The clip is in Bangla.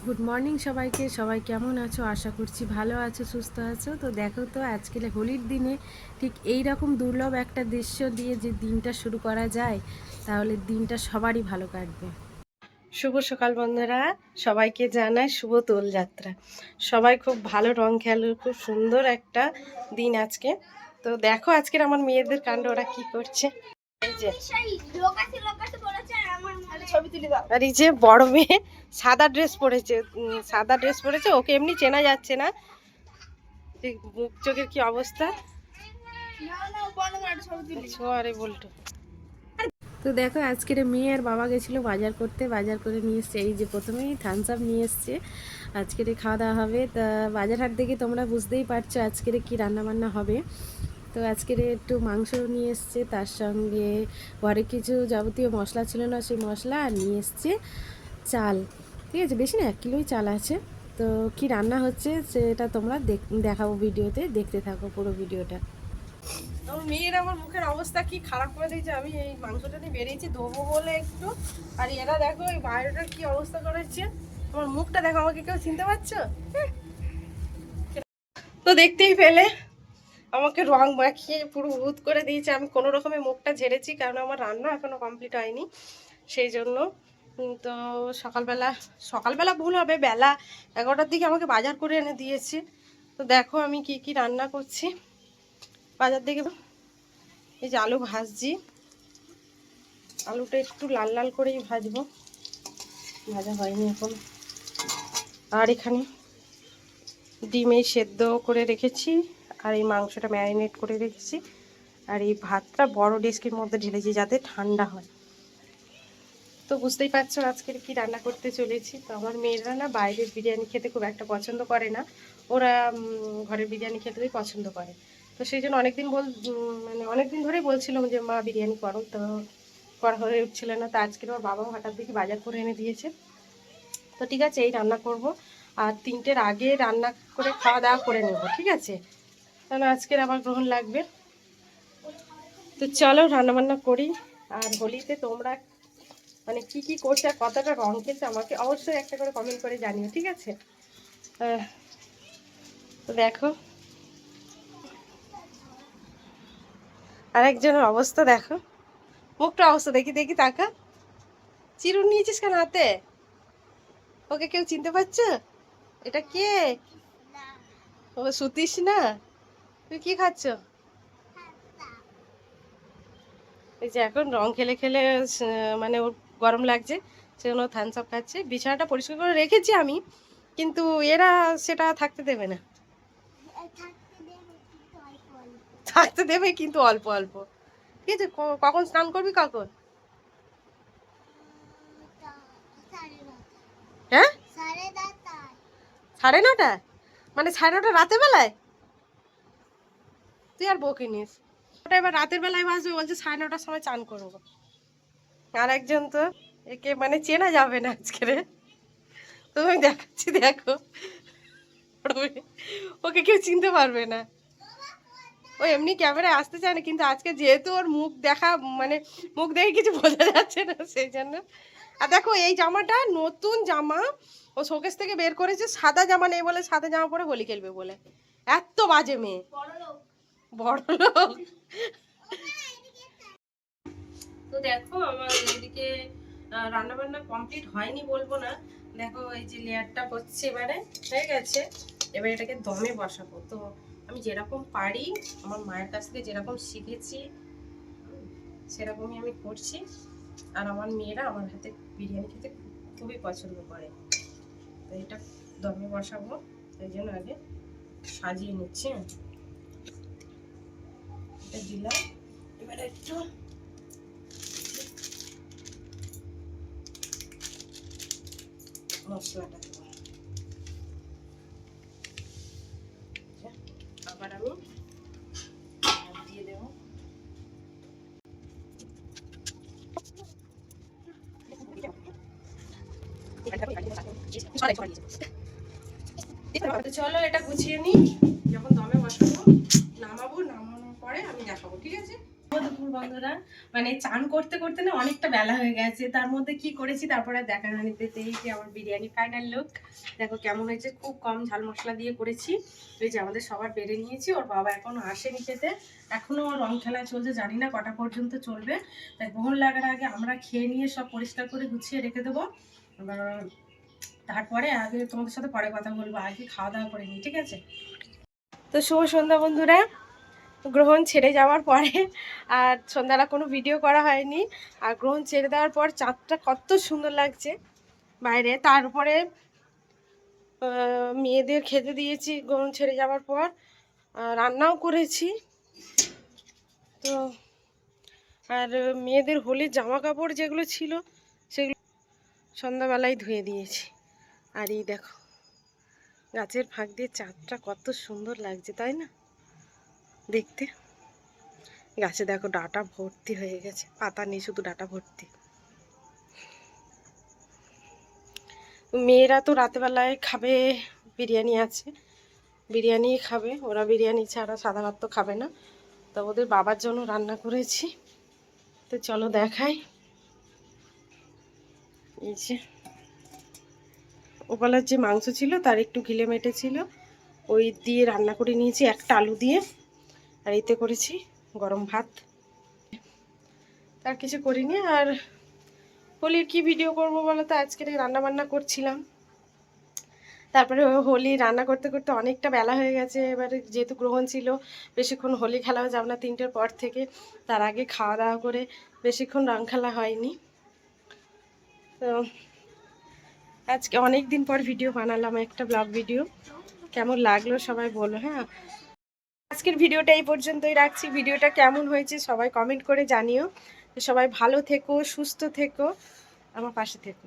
গুড মর্নিং সবাইকে। সবাই কেমন আছো? আশা করছি ভালো আছো, সুস্থ আছো। তো দেখো তো আজকে হোলির দিনে ঠিক এই রকম দুর্লভ একটা দৃশ্য দিয়ে যে দিনটা শুরু করা যায়, তাহলে দিনটা সবারই ভালো কাটবে। শুভ সকাল বন্ধুরা, সবাইকে জানাই শুভ দোলযাত্রা। সবাই খুব ভালো রং খেলো, খুব সুন্দর একটা দিন আজকে। তো দেখো আজকের আমার মেয়েদের কাণ্ড, ওরা কি করছে। আর এই যে বড় মেয়ে সাদা ড্রেস পরেছে, ওকে এমনি চেনা যাচ্ছে না, মুখ চোখের কি অবস্থা। আরে বলতো, তো দেখো আজকের মেয়ে আর বাবা গেছিলো বাজার করতে, বাজার করে নিয়ে এসছে। এই যে প্রথমেই থামস আপ নিয়ে এসছে, আজকের খাওয়া দাওয়া হবে। তা বাজার হাট দেখে তোমরা বুঝতেই পারছো আজকের কি রান্না বান্না হবে। তো আজকের একটু মাংস নিয়ে এসছে, তার সঙ্গে ঘরে কিছু যাবতীয় মশলা ছিল না, সেই মশলা আর নিয়ে এসছে চাল। ঠিক আছে, বেশি না, 1 কিলোই চাল আছে। তো কি রান্না হচ্ছে সেটা তোমরা দেখাবো ভিডিওতে, দেখতে থাকো পুরো ভিডিওটা। আমার মেয়ের আমার মুখের অবস্থা কি খারাপ করে দিয়েছে। আমি এই মাংসটা নিয়ে বেরিয়েছি দেবো বলে একটু, আর এরা দেখো এই বাইরেটার কি অবস্থা করেছে। আমার মুখটা দেখো, আমাকে কেউ চিনতে পারছো? তো দেখতেই পেলে আমাকে রং মাখিয়ে পুরো ভূত করে দিয়েছে। আমি কোনো রকমের মুখটা ঝেড়েছি, কারণ আমার রান্না এখনো কমপ্লিট হয়নি, সেই জন্য। তো সকালবেলা ভুল হবে, বেলা 11টার দিকে আমাকে বাজার করে এনে দিয়েছে। তো দেখো আমি কি কি রান্না করছি বাজার থেকে। এই যে আলু ভাজছি, আলুটা একটু লাল লাল করেই ভাজবো, ভাজা হয়নি এখন। আর এখানে ডিমে সেদ্ধ করে রেখেছি, আর এই মাংসটা ম্যারিনেট করে রেখেছি, আর এই ভাতটা বড় ডেস্কের মধ্যে ঢেলেছি যাতে ঠান্ডা হয়। তো বুঝতেই পারছো আজকের কি রান্না করতে চলেছি। তো আমার মেয়েরা না বাইরের বিরিয়ানি খেতে খুব একটা পছন্দ করে না, ওরা ঘরের বিরিয়ানি খেতেই পছন্দ করে। তো সেই জন্য মানে অনেকদিন ধরেই বলছিলাম যে মা বিরিয়ানি করো, তো করা হয়ে উঠছিল না। তো আজকের ওর বাবাও হঠাৎ দেখি বাজার করে এনে দিয়েছে। তো ঠিক আছে, এই রান্না করব, আর 3টের আগে রান্না করে খাওয়া দাওয়া করে নেব, ঠিক আছে, কারণ আজকের আবার গ্রহণ লাগবে। তো চলো রান্নাবান্না করি। আর হোলিতে তোমরা মানে কি কি করছে আর কতটা রং খেলছে আমাকে অবশ্যই একটা করে কমেন্ট করে জানিও, ঠিক আছে। তো দেখো আরেকজনের অবস্থা দেখো, মুখটা অবস্থা দেখি দেখি, তাকা। চিরুন নিয়েছিস কেন হাতে? ওকে কেউ চিনতে পারছো? এটা কে? ও সুতিস না? তুই কি খাচ্ছ? এই যে এখন রং খেলে খেলে মানে ওর গরম লাগছে, সেজন্য থামস আপ খাচ্ছে। বিছানাটা পরিষ্কার করে রেখেছি আমি, কিন্তু এরা সেটা থাকতে দেবে না। থাকতে দেবে কিন্তু অল্প অল্প, ঠিক আছে। কখন স্নান করবি কখন? হ্যাঁ, 9:30। মানে 9:30 রাতের বেলায়? তুই আর বকিনিস, ওটা এবার রাতের বেলায় বাজবে, বলছে 9:30টার সময় চান করবো। আর একজন তো একে মানে চেনা যাবে না আজকে, তুমি দেখাচ্ছি দেখো, ওকে কেউ চিনতে পারবে না। ও এমনি ক্যামেরায় আসতে চায় না, কিন্তু আজকে যেহেতু ওর মুখ দেখা, মানে মুখ দেখে কিছু বোঝা যাচ্ছে না, সেই জন্য। আর দেখো এই জামাটা নতুন জামা, ও শোকেস থেকে বের করেছে, সাদা জামা নেই বলে সাদা জামা পরে হোলি খেলবে বলে। এত বাজে মেয়ে, বড় লোক। তো দেখো আমার এদিকে রান্না বান্না কমপ্লিট হয়নি বলবো না। দেখো এই যে লেয়ারটা হচ্ছে, এবারে হয়ে গেছে, এবার এটাকে দমে বসাবো। তো আমি যেরকম পারি, আমার মায়ের কাছ থেকে যেরকম শিখেছি সেরকমই আমি করছি। আর আমার মেয়েরা আমার হাতে বিরিয়ানি খেতে খুবই পছন্দ করে। তো এটা দমে বসাবো, এই জন্য আগে সাজিয়ে নিচ্ছি। এটা দিলাম, এবার একটু মশলাটা দেবো। আবার আমি দিয়ে দেবো। চলো এটা গুছিয়ে নিই, যখন দমে বসাবো নামানোর পরে আমি দেখাবো, ঠিক আছে। দুপুর বন্ধুরা, মানে চান করতে করতে না অনেকটা বেলা হয়ে গেছে। তার মধ্যে কি করেছি তারপরে দেখানো নিতে, এই যে আমার বিরিয়ানি ফাইনাল লুক দেখো কেমন হয়েছে। খুব কম ঝাল মশলা দিয়ে করেছি। এই যে আমাদের সবার বেড়ে নিয়েছি, ওর বাবা এখনো আসেনি খেতে, এখনো রং খেলা চলছে, জানি না কটা পর্যন্ত চলবে। তাই গ্রহণ লাগার আগে আমরা খেয়ে নিয়ে সব পরিষ্কার করে গুছিয়ে রেখে দেবো। তারপরে আগে তোমাদের সাথে পরে কথা বলবো, আগে খাওয়া দাওয়া করে নিই, ঠিক আছে? তো শুভ সন্ধ্যা বন্ধুরা। গ্রহণ ছেড়ে যাওয়ার পরে আর সন্ধ্যাবেলা কোনো ভিডিও করা হয়নি। আর গ্রহণ ছেড়ে দেওয়ার পর চাঁদটা কত সুন্দর লাগছে বাইরে। তারপরে মেয়েদের খেতে দিয়েছি গ্রহণ ছেড়ে যাওয়ার পর, রান্নাও করেছি। তো আর মেয়েদের হোলির জামা কাপড় যেগুলো ছিল সেগুলো সন্ধ্যাবেলায় ধুয়ে দিয়েছি। আর এই দেখো গাছের ফাঁক দিয়ে চাঁদটা কত সুন্দর লাগছে, তাই না দেখতে? গাছে দেখো ডাঁটা ভর্তি হয়ে গেছে, পাতা নেই, শুধু ডাঁটা ভর্তি। মেয়েরা তো রাতেবেলায় খাবে, বিরিয়ানি আছে, বিরিয়ানি খাবে ওরা, বিরিয়ানি ছাড়া সাদা ভাত তো খাবে না। তো ওদের বাবার জন্য রান্না করেছি। তো চলো দেখাই। এই যে ওবেলার যে মাংস ছিল তার একটু ঘিলে মেটে ছিল, ওই দিয়ে রান্না করে নিয়েছি একটা আলু দিয়ে। আর এতে করেছি গরম ভাত, তার কিছু করিনি। আর হোলির কি ভিডিও করবো বলো তো, আজকে রান্না বান্না করছিলাম। তারপরে হোলি রান্না করতে করতে অনেকটা বেলা হয়ে গেছে। এবারে যেহেতু গ্রহণ ছিল, বেশিক্ষণ হোলি খেলাও যাব না 3টের পর থেকে। তার আগে খাওয়া দাওয়া করে বেশিক্ষণ রং খেলা হয়নি। তো আজকে অনেক দিন পর ভিডিও বানালাম, একটা ব্লগ ভিডিও। কেমন লাগলো সবাই বলো, হ্যাঁ। আজকের ভিডিওটা এই পর্যন্তই রাখছি। ভিডিওটা কেমন হয়েছে সবাই কমেন্ট করে জানিও। সবাই ভালো থেকো, সুস্থ থেকো, আমার পাশে থেকো।